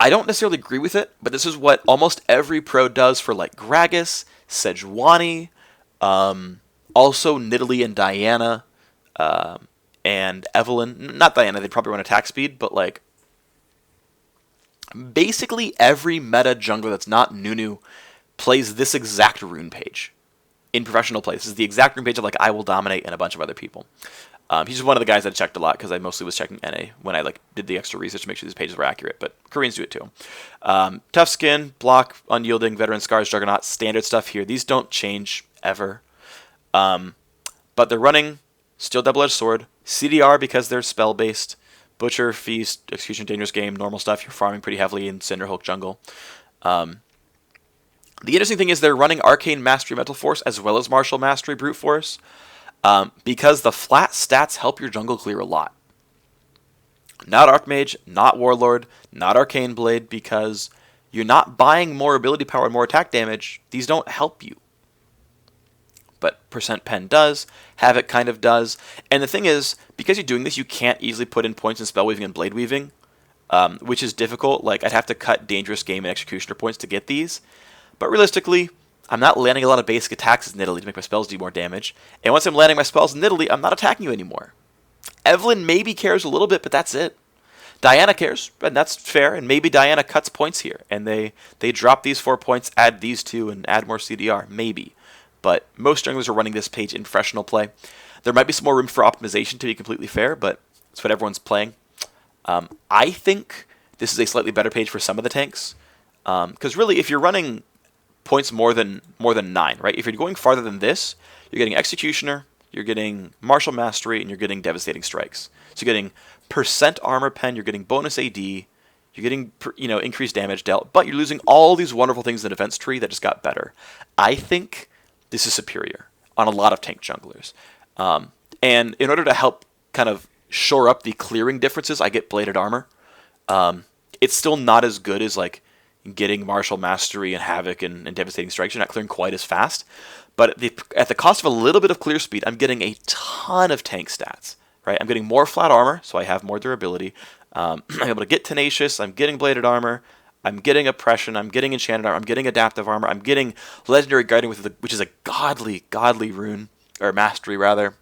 I don't necessarily agree with it, but this is what almost every pro does for like Gragas, Sejuani, also Nidalee and Diana, and Evelynn. Not Diana, they probably run attack speed, but like basically every meta jungler that's not Nunu plays this exact rune page in professional play. This is the exact rune page of like I Will Dominate and a bunch of other people. He's just one of the guys that I checked a lot because I mostly was checking NA when I like did the extra research to make sure these pages were accurate, but Koreans do it too. Tough Skin, Block, Unyielding, Veteran Scars, Juggernaut, standard stuff here. These don't change ever. But they're running still Double-Edged Sword, CDR because they're spell-based, Butcher, Feast, Execution, Dangerous Game, normal stuff. You're farming pretty heavily in Cinderhulk jungle. The interesting thing is they're running Arcane Mastery Mental Force as well as Martial Mastery Brute Force. Because the flat stats help your jungle clear a lot. Not Archmage, not Warlord, not Arcane Blade, because you're not buying more ability power and more attack damage. These don't help you. But Percent Pen does, Havoc kind of does, and the thing is, because you're doing this, you can't easily put in points in Spell Weaving and Blade Weaving, which is difficult. Like, I'd have to cut Dangerous Game and Executioner points to get these, but realistically, I'm not landing a lot of basic attacks as Nidalee to make my spells do more damage. And once I'm landing my spells in Nidalee, I'm not attacking you anymore. Evelynn maybe cares a little bit, but that's it. Diana cares, and that's fair. And maybe Diana cuts points here. And they drop these 4 points, add these 2, and add more CDR. Maybe. But most junglers are running this page in professional play. There might be some more room for optimization to be completely fair, but it's what everyone's playing. I think this is a slightly better page for some of the tanks. Because really, if you're running points more than 9, right? If you're going farther than this, you're getting Executioner, you're getting Martial Mastery, and you're getting Devastating Strikes. So you're getting percent armor pen, you're getting bonus AD, you're getting increased damage dealt, but you're losing all these wonderful things in the defense tree that just got better. I think this is superior on a lot of tank junglers. And in order to help kind of shore up the clearing differences, I get Bladed Armor. It's still not as good as like getting Martial Mastery and Havoc and Devastating Strikes. You're not clearing quite as fast. But at the cost of a little bit of clear speed, I'm getting a ton of tank stats. Right? I'm getting more flat armor, so I have more durability. I'm able to get Tenacious. I'm getting Bladed Armor. I'm getting Oppression. I'm getting Enchanted Armor. I'm getting Adaptive Armor. I'm getting Legendary Guardian, which is a godly rune, or mastery rather.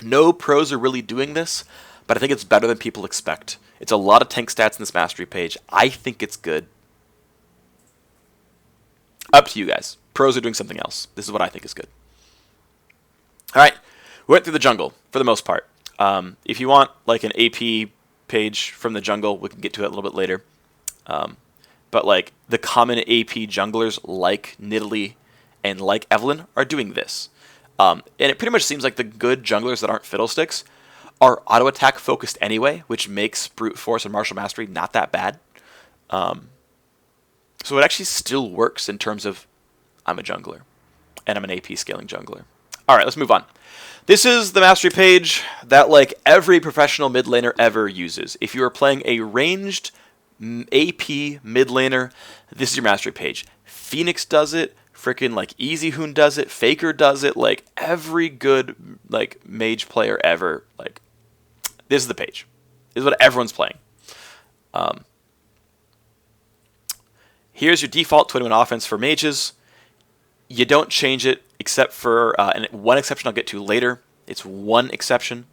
No pros are really doing this, but I think it's better than people expect. It's a lot of tank stats in this mastery page. I think it's good. Up to you guys. Pros are doing something else. This is what I think is good. All right. We went through the jungle for the most part. If you want like an AP page from the jungle. We can get to it a little bit later. But like the common AP junglers like Nidalee and like Evelynn are doing this. And it pretty much seems like the good junglers that aren't fiddlesticks are auto attack focused anyway, which makes brute force and martial mastery not that bad. So it actually still works in terms of I'm a jungler and I'm an AP scaling jungler. All right, let's move on. This is the mastery page that like every professional mid laner ever uses. If you are playing a ranged AP mid laner, this is your mastery page. Phoenix does it. Freaking like Easyhoon does it. Faker does it. Like every good like mage player ever. Like this is the page. This is what everyone's playing. Here's your default 21 offense for mages. You don't change it except for and one exception I'll get to later. It's one exception.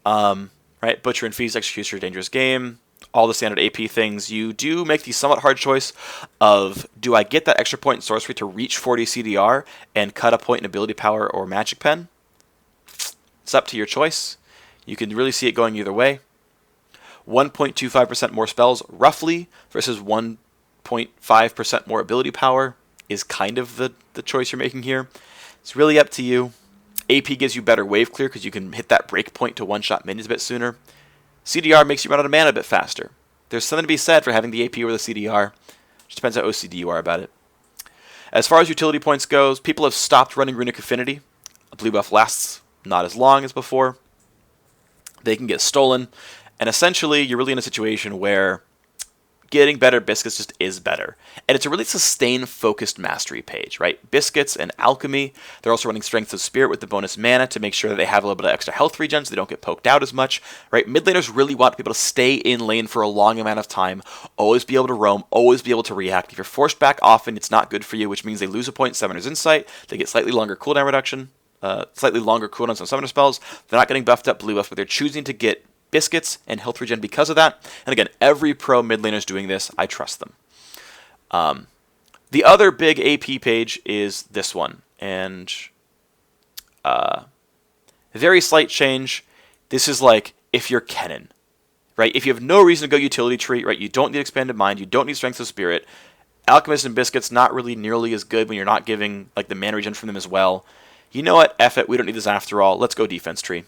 Right, Butcher and Feast, Executioner, Dangerous Game. All the standard AP things. You do make the somewhat hard choice of, do I get that extra point in sorcery to reach 40 CDR and cut a point in ability power or magic pen? It's up to your choice. You can really see it going either way. 1.25% more spells, roughly, versus 1.5% more ability power is kind of the choice you're making here. It's really up to you. AP gives you better wave clear because you can hit that break point to one-shot minions a bit sooner. CDR makes you run out of mana a bit faster. There's something to be said for having the AP or the CDR. Just depends how OCD you are about it. As far as utility points goes, people have stopped running Runic Affinity. A blue buff lasts not as long as before. They can get stolen. And essentially, you're really in a situation where getting better biscuits just is better. And it's a really sustain-focused mastery page, right? Biscuits and alchemy. They're also running Strength of Spirit with the bonus mana to make sure that they have a little bit of extra health regen so they don't get poked out as much, right? Mid laners really want people to stay in lane for a long amount of time, always be able to roam, always be able to react. If you're forced back often, it's not good for you, which means they lose a point in Summoner's Insight, they get slightly longer cooldown reduction, slightly longer cooldowns on Summoner spells. They're not getting buffed up blue buffs, but they're choosing to get biscuits and health regen because of that. And again, every pro mid laner is doing this. I trust them. The other big AP page is this one. And a very slight change. This is like if you're Kennen, right? If you have no reason to go utility tree, right? You don't need Expanded Mind. You don't need Strength of Spirit. Alchemist and Biscuits not really nearly as good when you're not giving like the mana regen from them as well. You know what? F it. We don't need this after all. Let's go defense tree.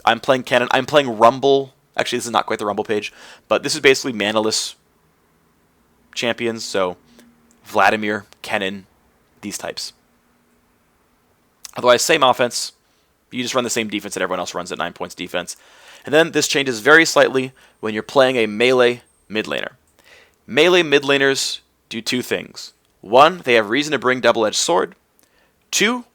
I'm playing Kennen. I'm playing Rumble. Actually, this is not quite the Rumble page, but this is basically manaless champions. So Vladimir, Kennen, these types. Otherwise, same offense. You just run the same defense that everyone else runs at 9 points defense. And then this changes very slightly when you're playing a melee mid laner. Melee mid laners do two things. One, they have reason to bring double-edged sword. Two,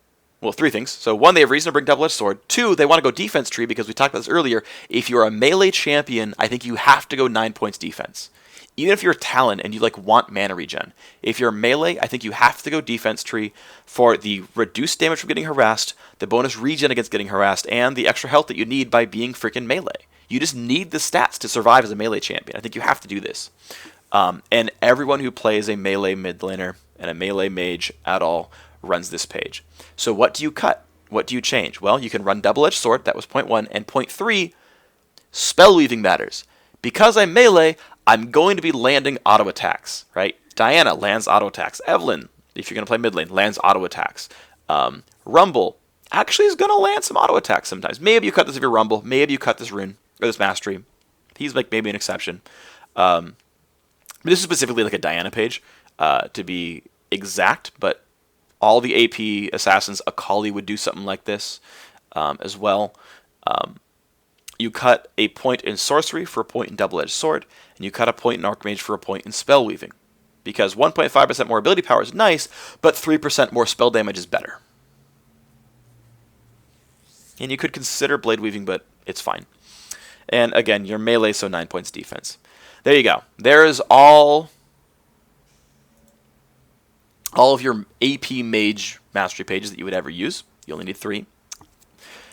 well, three things. So one, they have reason to bring double-edged sword. Two, they want to go defense tree because we talked about this earlier. If you're a melee champion, I think you have to go 9 points defense. Even if you're Talon and you like want mana regen. If you're melee, I think you have to go defense tree for the reduced damage from getting harassed, the bonus regen against getting harassed, and the extra health that you need by being freaking melee. You just need the stats to survive as a melee champion. I think you have to do this. And everyone who plays a melee mid laner and a melee mage at all runs this page. So what do you cut? What do you change? Well, you can run double-edged sword. That was point 1. And point 3, spell weaving matters. Because I'm melee, I'm going to be landing auto attacks, right? Diana lands auto attacks. Evelynn, if you're going to play mid lane, lands auto attacks. Rumble actually is going to land some auto attacks sometimes. Maybe you cut this if you're Rumble. Maybe you cut this rune or this mastery. He's like maybe an exception. But this is specifically like a Diana page to be exact, but all the AP assassins, Akali would do something like this as well. You cut a point in sorcery for a point in double-edged sword, and you cut a point in archmage for a point in spell weaving. Because 1.5% more ability power is nice, but 3% more spell damage is better. And you could consider blade weaving, but it's fine. And again, you're melee, so 9 points defense. There you go. There is all of your AP mage mastery pages that you would ever use. You only need 3.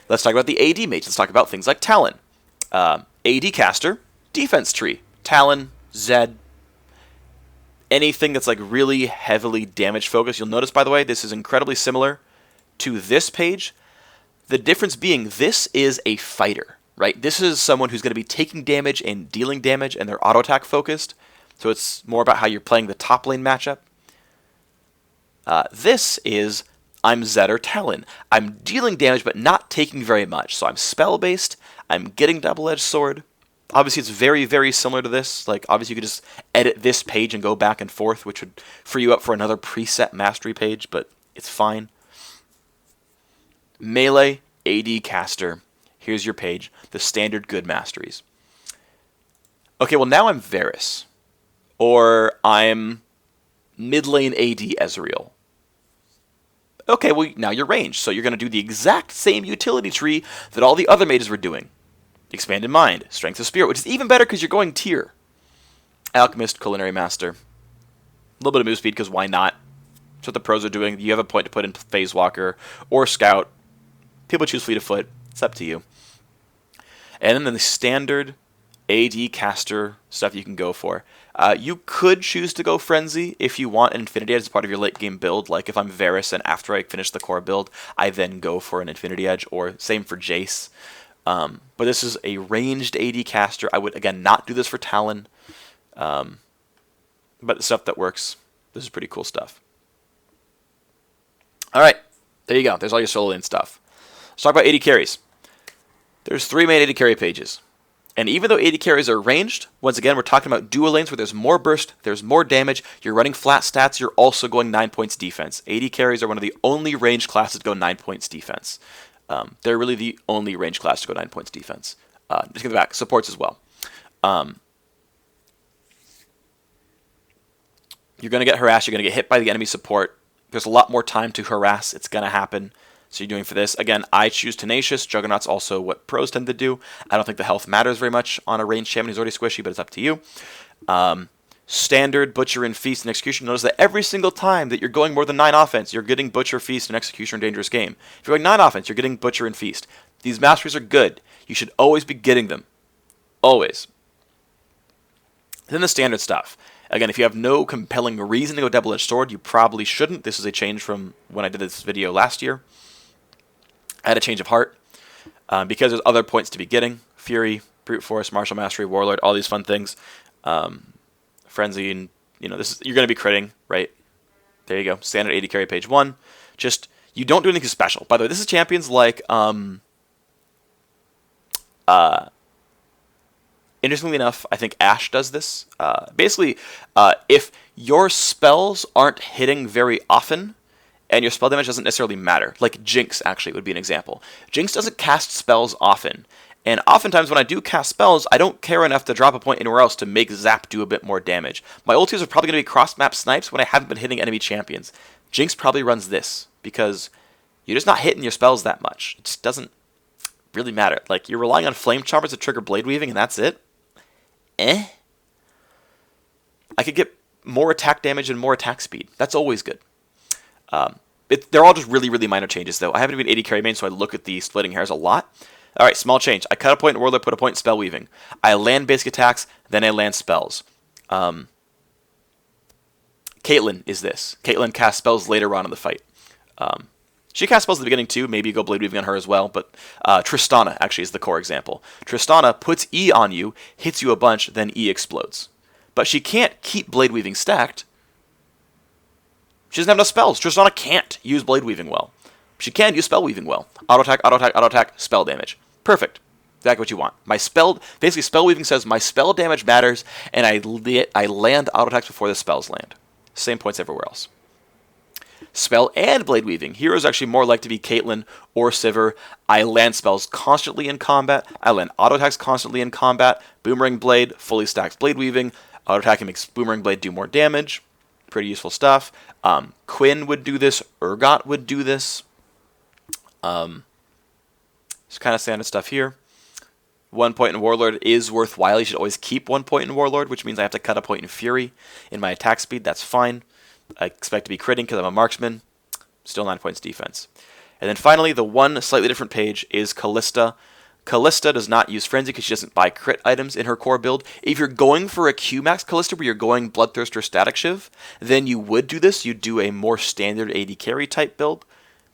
Let's talk about the AD mage. Let's talk about things like Talon. AD caster, defense tree. Talon, Zed, anything that's like really heavily damage focused. You'll notice, by the way, this is incredibly similar to this page. The difference being this is a fighter, right? This is someone who's going to be taking damage and dealing damage, and they're auto attack focused. So it's more about how you're playing the top lane matchup. This is, I'm Zed or Talon. I'm dealing damage, but not taking very much. So I'm spell-based. I'm getting double-edged sword. Obviously, it's very, very similar to this. Like, obviously, you could just edit this page and go back and forth, which would free you up for another preset mastery page, but it's fine. Melee, AD caster. Here's your page. The standard good masteries. Okay, well, now I'm Varus. Or I'm mid lane AD Ezreal. Okay, well, now you're ranged, so you're going to do the exact same utility tree that all the other mages were doing. Expanded Mind, Strength of Spirit, which is even better because you're going tier. Alchemist, Culinary Master. A little bit of move speed, because why not? That's what the pros are doing. You have a point to put in Phase Walker or Scout. People choose Fleet of Foot. It's up to you. And then the standard AD caster stuff you can go for. You could choose to go Frenzy if you want an Infinity Edge as part of your late game build. Like if I'm Varus and after I finish the core build, I then go for an Infinity Edge, or same for Jace. But this is a ranged AD caster. I would, again, not do this for Talon. But the stuff that works, this is pretty cool stuff. Alright, there you go. There's all your solo lane stuff. Let's talk about AD carries. There's 3 main AD carry pages. And even though AD carries are ranged, once again, we're talking about dual lanes where there's more burst, there's more damage, you're running flat stats, you're also going 9 points defense. AD carries are one of the only ranged classes to go 9 points defense. They're really the only ranged class to go 9 points defense. Just get back, supports as well. You're going to get harassed, you're going to get hit by the enemy support. There's a lot more time to harass, it's going to happen. So you're doing for this. Again, I choose Tenacious. Juggernaut's also what pros tend to do. I don't think the health matters very much on a ranged champion who's already squishy, but it's up to you. Standard, Butcher, and Feast, and Execution. Notice that every single time that you're going more than 9 offense, you're getting Butcher, Feast, and Execution in Dangerous Game. If you're going 9 offense, you're getting Butcher and Feast. These masteries are good. You should always be getting them. Always. Then the standard stuff. Again, if you have no compelling reason to go Double-Edged Sword, you probably shouldn't. This is a change from when I did this video last year. I had a change of heart because there's other points to be getting. Fury, Brute Force, Martial Mastery, Warlord, all these fun things. Frenzy, and this is, you're going to be critting, right? There you go. Standard AD carry page 1. Just, you don't do anything special. By the way, this is champions like, interestingly enough, I think Ashe does this. Basically, if your spells aren't hitting very often, and your spell damage doesn't necessarily matter. Like Jinx, actually, would be an example. Jinx doesn't cast spells often. And oftentimes when I do cast spells, I don't care enough to drop a point anywhere else to make Zap do a bit more damage. My ultis are probably going to be cross-map snipes when I haven't been hitting enemy champions. Jinx probably runs this, because you're just not hitting your spells that much. It just doesn't really matter. Like, you're relying on Flame Choppers to trigger Blade Weaving, and that's it? I could get more attack damage and more attack speed. That's always good. They're all just really, really minor changes, though. I haven't been AD carry main, so I look at the splitting hairs a lot. All right, small change. I cut a point in Warlord, put a point in Spell Weaving. I land basic attacks, then I land spells. Caitlyn is this. Caitlyn casts spells later on in the fight. She casts spells at the beginning, too. Maybe you go Blade Weaving on her as well. But Tristana, actually, is the core example. Tristana puts E on you, hits you a bunch, then E explodes. But she can't keep Blade Weaving stacked. She doesn't have enough spells. Tristana can't use Blade Weaving well. She can use Spell Weaving well. Auto attack, auto attack, auto attack, spell damage. Perfect. Exactly what you want. Basically, Spell Weaving says my spell damage matters, and I land auto attacks before the spells land. Same points everywhere else. Spell and Blade Weaving. Heroes actually more like to be Caitlyn or Sivir. I land spells constantly in combat. I land auto attacks constantly in combat. Boomerang Blade fully stacks Blade Weaving. Auto attacking makes Boomerang Blade do more damage. Pretty useful stuff. Quinn would do this. Urgot would do this. It's kind of standard stuff here. 1 point in Warlord is worthwhile. You should always keep 1 point in Warlord, which means I have to cut a point in Fury in my attack speed. That's fine. I expect to be critting because I'm a marksman. Still 9 points defense. And then finally, the one slightly different page is Calista. Calista does not use Frenzy because she doesn't buy crit items in her core build. If you're going for a Q-Max Calista where you're going Bloodthirst or Static Shiv, then you would do this. You'd do a more standard AD carry type build.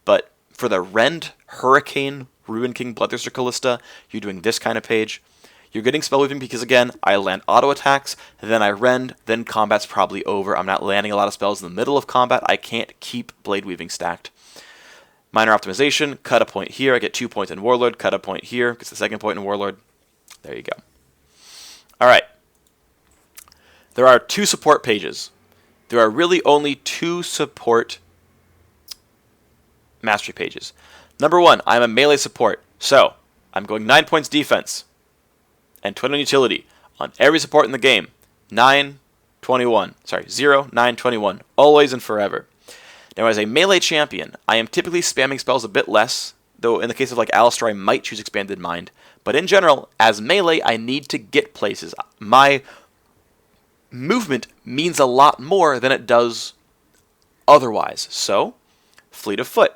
But for the Rend, Hurricane, Ruin King, Bloodthirster Calista, you're doing this kind of page. You're getting spell weaving because, again, I land auto attacks, then I rend, then combat's probably over. I'm not landing a lot of spells in the middle of combat. I can't keep blade weaving stacked. Minor optimization, cut a point here. I get 2 points in Warlord, cut a point here, gets the second point in Warlord. There you go. All right. There are 2 support pages. There are really only 2 support mastery pages. Number 1, I'm a melee support, so I'm going 9 points defense and 20 on utility on every support in the game. 9, 21. Sorry, 0, 9, 21. Always and forever. Now, as a melee champion, I am typically spamming spells a bit less, though in the case of like Alistar, I might choose Expanded Mind. But in general, as melee, I need to get places. My movement means a lot more than it does otherwise. So, Fleet of Foot.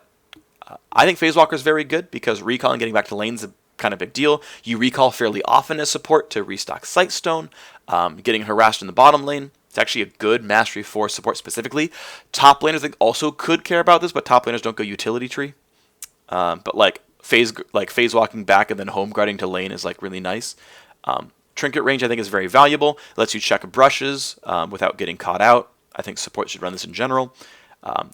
I think Phase Walker is very good because recall and getting back to lane's a kind of big deal. You recall fairly often as support to restock Sightstone. Getting harassed in the bottom lane. It's actually a good Mastery 4 support specifically. Top laners also could care about this, but top laners don't go utility tree. But like phase walking back and then home guarding to lane is like really nice. Trinket range I think is very valuable. It lets you check brushes without getting caught out. I think support should run this in general.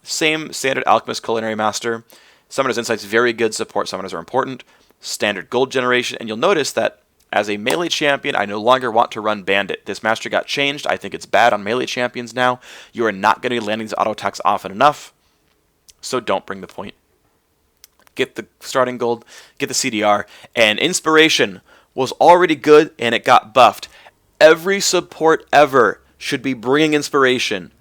Same standard Alchemist Culinary Master. Summoner's Insight's very good. Support summoners are important. Standard gold generation, and you'll notice that as a melee champion, I no longer want to run Bandit. This mastery got changed. I think it's bad on melee champions now. You are not going to be landing these auto attacks often enough, so don't bring the point. Get the starting gold, get the CDR, and Inspiration was already good, and it got buffed. Every support ever should be bringing Inspiration.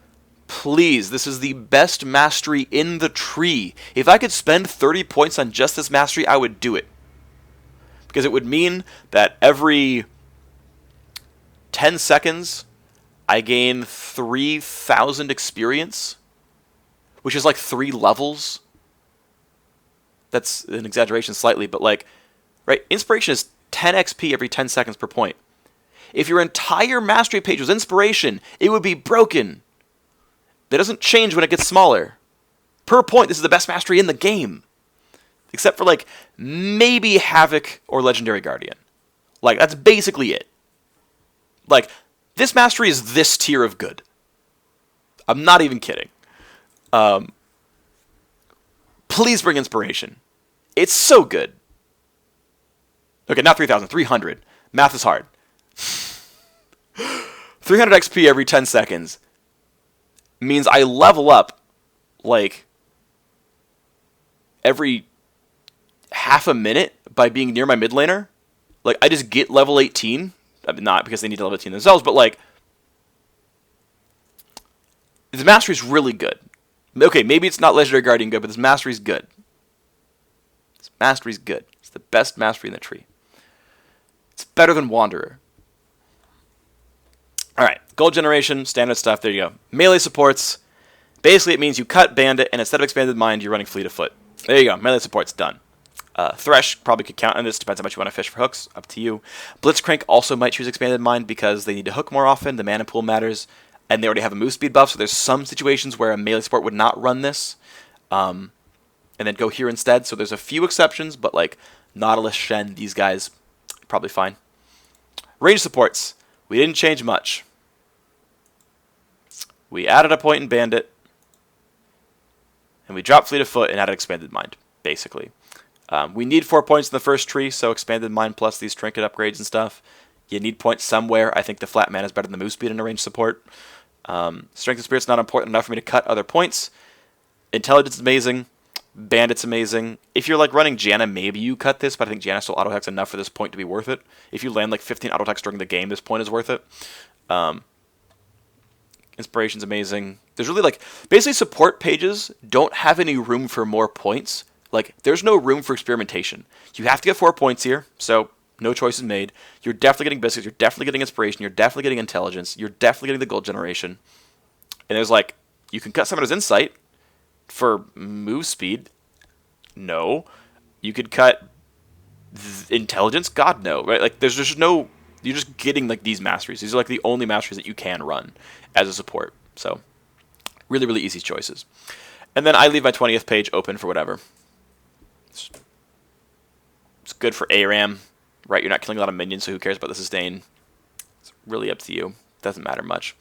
Please, this is the best mastery in the tree. If I could spend 30 points on just this mastery, I would do it. Because it would mean that every 10 seconds, I gain 3,000 experience, which is like 3 levels. That's an exaggeration slightly, but like, right? Inspiration is 10 XP every 10 seconds per point. If your entire mastery page was Inspiration, it would be broken. That doesn't change when it gets smaller. Per point, this is the best mastery in the game. Except for, like, maybe Havoc or Legendary Guardian. Like, that's basically it. Like, this mastery is this tier of good. I'm not even kidding. Please bring Inspiration. It's so good. Okay, not 3,000, 300. Math is hard. 300 XP every 10 seconds means I level up, like, every half a minute by being near my mid laner. Like, I just get level 18. I mean, not because they need to level 18 themselves, but, like, this mastery is really good. Okay, maybe it's not Legendary Guardian good, but this mastery is good. This mastery is good. It's the best mastery in the tree. It's better than Wanderer. Alright, gold generation, standard stuff, there you go. Melee supports, basically it means you cut Bandit, and instead of Expanded Mind, you're running Fleet of Foot. There you go, melee support's done. Thresh probably could count on this, depends how much you want to fish for hooks, up to you. Blitzcrank also might choose Expanded Mind because they need to hook more often, the mana pool matters, and they already have a move speed buff, so there's some situations where a melee support would not run this, and then go here instead, so there's a few exceptions, but like Nautilus, Shen, these guys, probably fine. Range supports, we didn't change much. We added a point in Bandit, and we dropped Fleet of Foot and added Expanded Mind, basically. We need 4 points in the first tree, so Expanded Mind plus these trinket upgrades and stuff. You need points somewhere. I think the flat mana is better than the move speed in a range support. Strength of Spirit's not important enough for me to cut other points. Intelligence is amazing. Bandit's amazing. If you're like running Janna, maybe you cut this, but I think Janna still auto-attacks enough for this point to be worth it. If you land like 15 auto-attacks during the game, this point is worth it. Inspiration's amazing. There's really like, basically support pages don't have any room for more points. Like, there's no room for experimentation. You have to get 4 points here, so no choice is made. You're definitely getting biscuits, you're definitely getting inspiration, you're definitely getting intelligence, you're definitely getting the gold generation. And there's like, you can cut Summoner's Insight for move speed. No. You could cut intelligence? God, no. Right? Like, there's just no, you're just getting like these masteries. These are like the only masteries that you can run as a support. So, really, really easy choices. And then I leave my 20th page open for whatever. It's good for ARAM, right? You're not killing a lot of minions, so who cares about the sustain? It's really up to you. Doesn't matter much.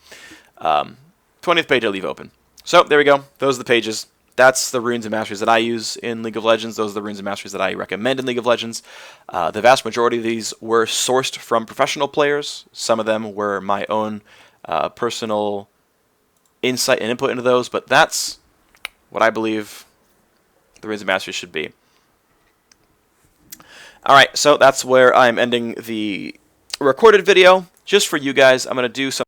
20th page I leave open. So there we go. Those are the pages. That's the runes and masteries that I use in League of Legends. Those are the runes and masteries that I recommend in League of Legends. The vast majority of these were sourced from professional players. Some of them were my own personal insight and input into those, but that's what I believe the runes and masteries should be. Alright, so that's where I'm ending the recorded video. Just for you guys, I'm going to do some